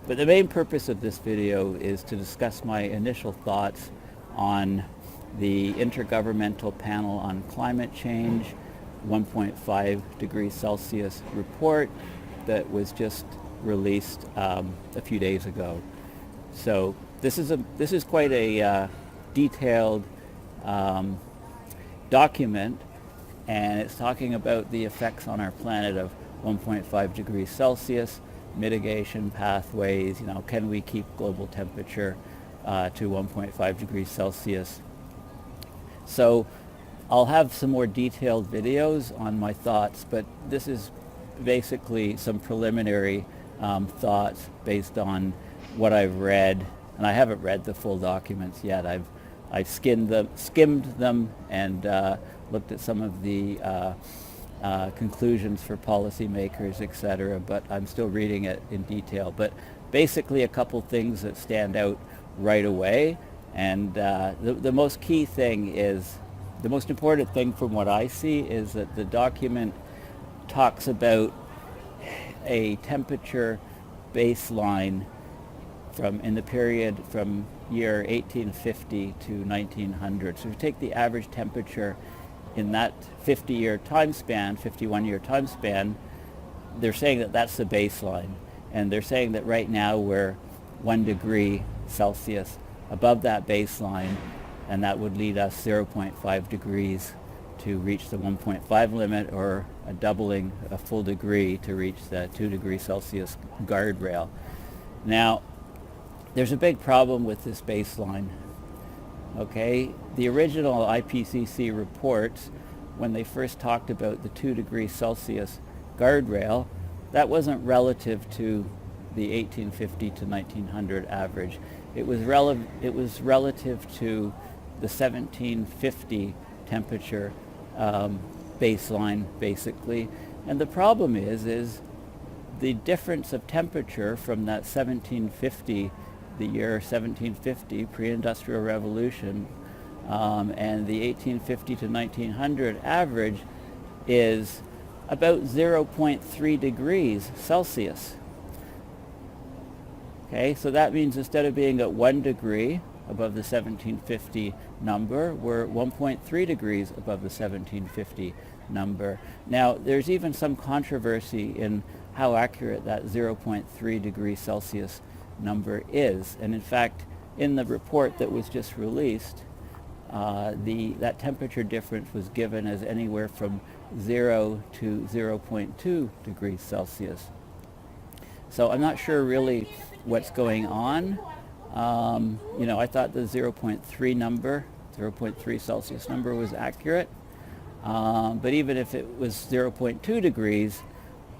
But the main purpose of this video is to discuss my initial thoughts on the Intergovernmental Panel on Climate Change 1.5 degrees Celsius report that was just released a few days ago. So this is quite a detailed document, and it's talking about the effects on our planet of 1.5 degrees Celsius, mitigation pathways, can we keep global temperature to 1.5 degrees Celsius. So I'll have some more detailed videos on my thoughts, but this is basically some preliminary thoughts based on what I've read, and I haven't read the full documents yet. I've skimmed them and looked at some of the conclusions for policymakers, etc., but I'm still reading it in detail. But basically a couple things that stand out right away, and the most key thing is, the most important thing from what I see is that the document talks about a temperature baseline in the period from year 1850 to 1900. So if you take the average temperature in that 51-year time span, they're saying that that's the baseline. And they're saying that right now we're 1 degree Celsius above that baseline, and that would lead us 0.5 degrees to reach the 1.5 limit, or a full degree to reach the 2 degrees Celsius guardrail. Now, there's a big problem with this baseline. Okay, the original IPCC reports, when they first talked about the 2 degrees Celsius guardrail, that wasn't relative to the 1850 to 1900 average. It was relative to the 1750 temperature baseline, basically. And the problem is the difference of temperature from that 1750, the year 1750, pre-industrial revolution, and the 1850 to 1900 average is about 0.3 degrees Celsius. Okay, so that means instead of being at 1 degree above the 1750 number, we're 1.3 degrees above the 1750 number. Now, there's even some controversy in how accurate that 0.3 degrees Celsius number is. And in fact, in the report that was just released, that temperature difference was given as anywhere from 0 to 0.2 degrees Celsius. So I'm not sure really what's going on. I thought the 0.3 Celsius number was accurate. But even if it was 0.2 degrees,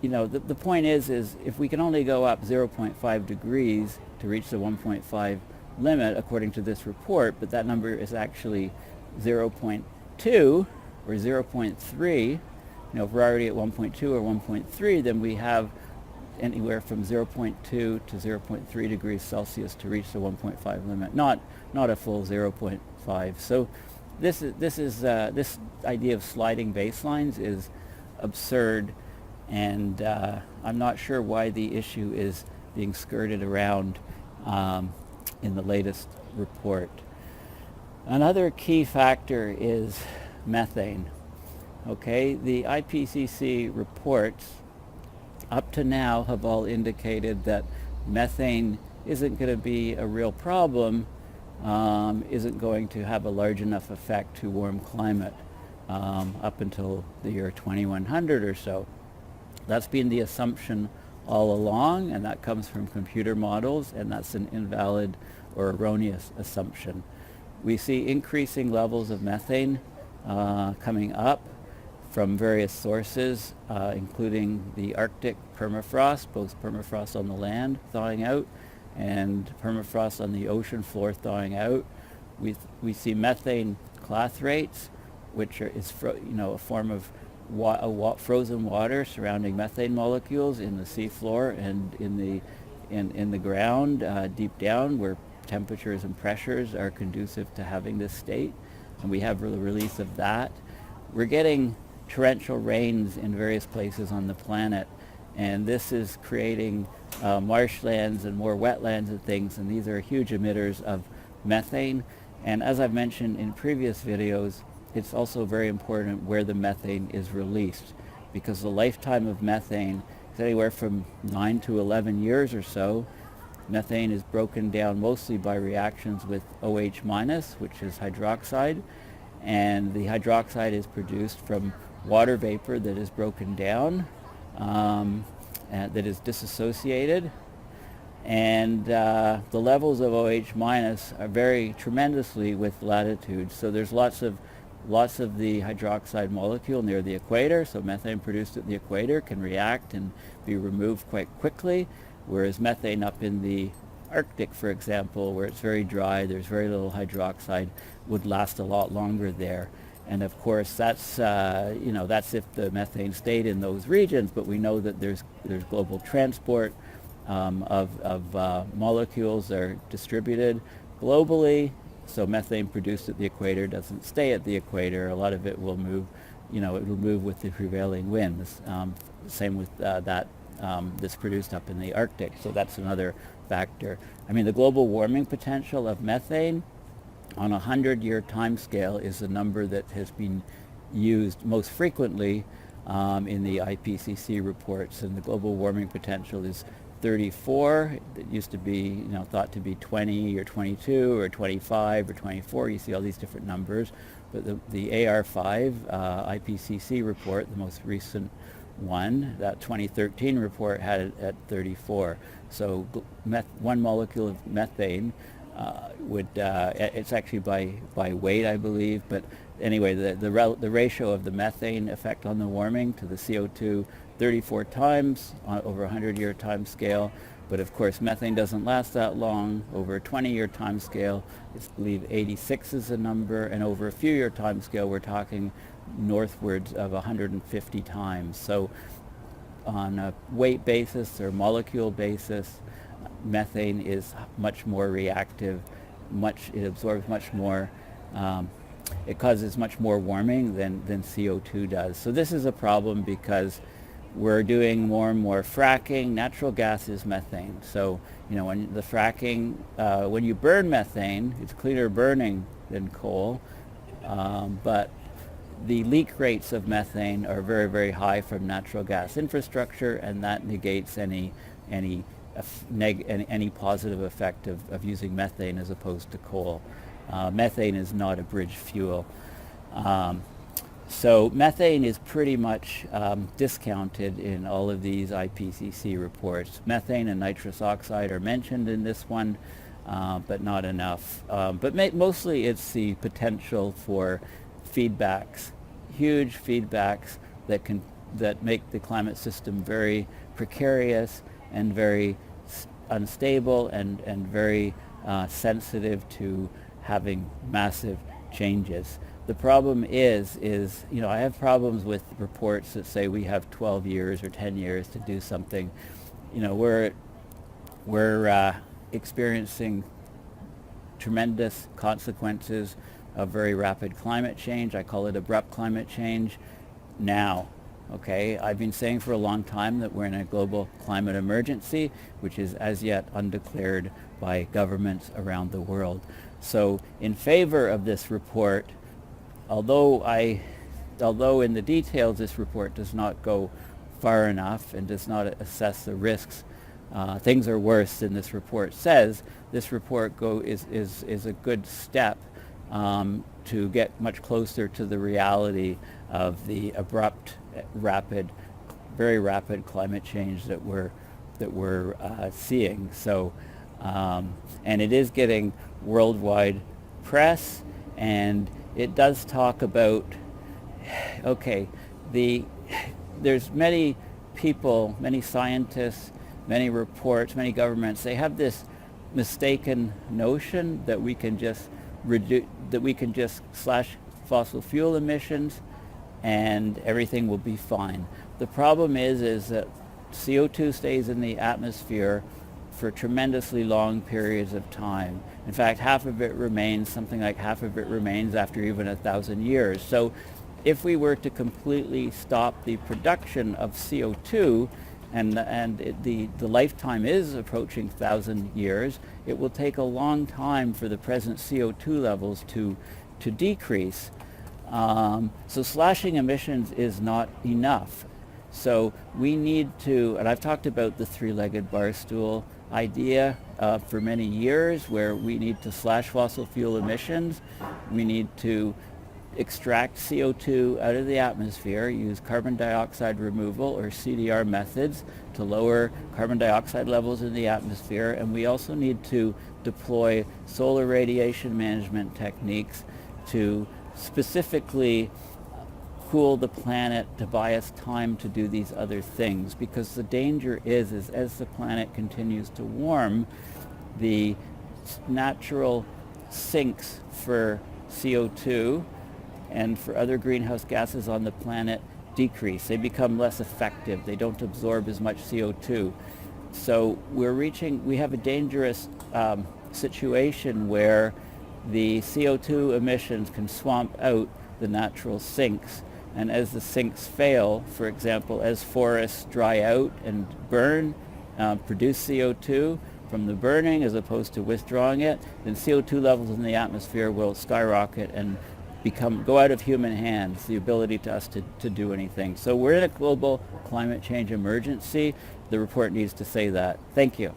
the point is if we can only go up 0.5 degrees to reach the 1.5 limit, according to this report, but that number is actually 0.2 or 0.3, if we're already at 1.2 or 1.3, then we have anywhere from 0.2 to 0.3 degrees Celsius to reach the 1.5 limit, not a full 0.5. So this idea of sliding baselines is absurd, and I'm not sure why the issue is being skirted around in the latest report. Another key factor is methane. Okay, the IPCC reports up to now have all indicated that methane isn't going to be a real problem, isn't going to have a large enough effect to warm climate up until the year 2100 or so. That's been the assumption all along, and that comes from computer models, and that's an invalid or erroneous assumption. We see increasing levels of methane coming up from various sources, including the Arctic permafrost, both permafrost on the land thawing out and permafrost on the ocean floor thawing out. We see methane clathrates, which is a form of frozen water surrounding methane molecules in the seafloor and in the ground deep down, where temperatures and pressures are conducive to having this state, and we have the release of that. We're getting torrential rains in various places on the planet, And this is creating marshlands and more wetlands and things, and these are huge emitters of methane. And as I've mentioned in previous videos, it's also very important where the methane is released, because the lifetime of methane is anywhere from 9 to 11 years or so. Methane is broken down mostly by reactions with OH minus, which is hydroxide, and the hydroxide is produced from water vapor that is broken down, that is dissociated, and the levels of OH minus vary tremendously with latitude. So there's lots of the hydroxide molecule near the equator, so methane produced at the equator can react and be removed quite quickly, whereas methane up in the Arctic, for example, where it's very dry, there's very little hydroxide, would last a lot longer there. And of course, that's that's if the methane stayed in those regions. But we know that there's global transport of molecules that are distributed globally. So methane produced at the equator doesn't stay at the equator. A lot of it will move, it will move with the prevailing winds. Same with that's produced up in the Arctic. So that's another factor. I mean, the global warming potential of methane on a 100-year time scale is the number that has been used most frequently in the IPCC reports, and the global warming potential is 34. It used to be thought to be 20 or 22 or 25 or 24. You see all these different numbers, but the AR5 IPCC report, the most recent one, that 2013 report, had it at 34. So one molecule of methane it's actually by weight, I believe, but anyway, the ratio of the methane effect on the warming to the CO2, 34 times over a 100-year time scale. But of course, methane doesn't last that long. Over a 20-year time scale, I believe 86 is the number, and over a few-year time scale, we're talking northwards of 150 times. So on a weight basis or molecule basis, methane is much more reactive, it absorbs much more, it causes much more warming than CO2 does. So this is a problem because we're doing more and more fracking. Natural gas is methane. So, when the fracking, when you burn methane, it's cleaner burning than coal, but the leak rates of methane are very, very high from natural gas infrastructure, and that negates any positive effect of using methane as opposed to coal. Methane is not a bridge fuel. So methane is pretty much discounted in all of these IPCC reports. Methane and nitrous oxide are mentioned in this one, but not enough. But mostly it's the potential for feedbacks, huge feedbacks that make the climate system very precarious and very unstable and very sensitive to having massive changes. The problem is I have problems with reports that say we have 12 years or 10 years to do something. We're experiencing tremendous consequences of very rapid climate change. I call it abrupt climate change now. Okay, I've been saying for a long time that we're in a global climate emergency, which is as yet undeclared by governments around the world. So in favor of this report, although in the details this report does not go far enough and does not assess the risks, things are worse than this report says. This report is a good step to get much closer to the reality of the abrupt, very rapid climate change that we're seeing. So, and it is getting worldwide press, and it does talk about, there's many people, many scientists, many reports, many governments, they have this mistaken notion that we can just slash fossil fuel emissions and everything will be fine. The problem is that CO2 stays in the atmosphere for tremendously long periods of time. In fact, something like half of it remains after even 1,000 years. So if we were to completely stop the production of CO2, the lifetime is approaching 1,000 years. It will take a long time for the present CO2 levels to decrease. So slashing emissions is not enough. So we need to, and I've talked about the three-legged bar stool idea for many years, where we need to slash fossil fuel emissions. We need to extract CO2 out of the atmosphere, use carbon dioxide removal or CDR methods to lower carbon dioxide levels in the atmosphere, and we also need to deploy solar radiation management techniques to specifically cool the planet, to buy us time to do these other things, because the danger is as the planet continues to warm, the natural sinks for CO2 and for other greenhouse gases on the planet decrease. They become less effective. They don't absorb as much CO2. So we have a dangerous situation where the CO2 emissions can swamp out the natural sinks. And as the sinks fail, for example, as forests dry out and burn, produce CO2 from the burning as opposed to withdrawing it, then CO2 levels in the atmosphere will skyrocket and go out of human hands, the ability to us to do anything. So we're in a global climate change emergency. The report needs to say that. Thank you.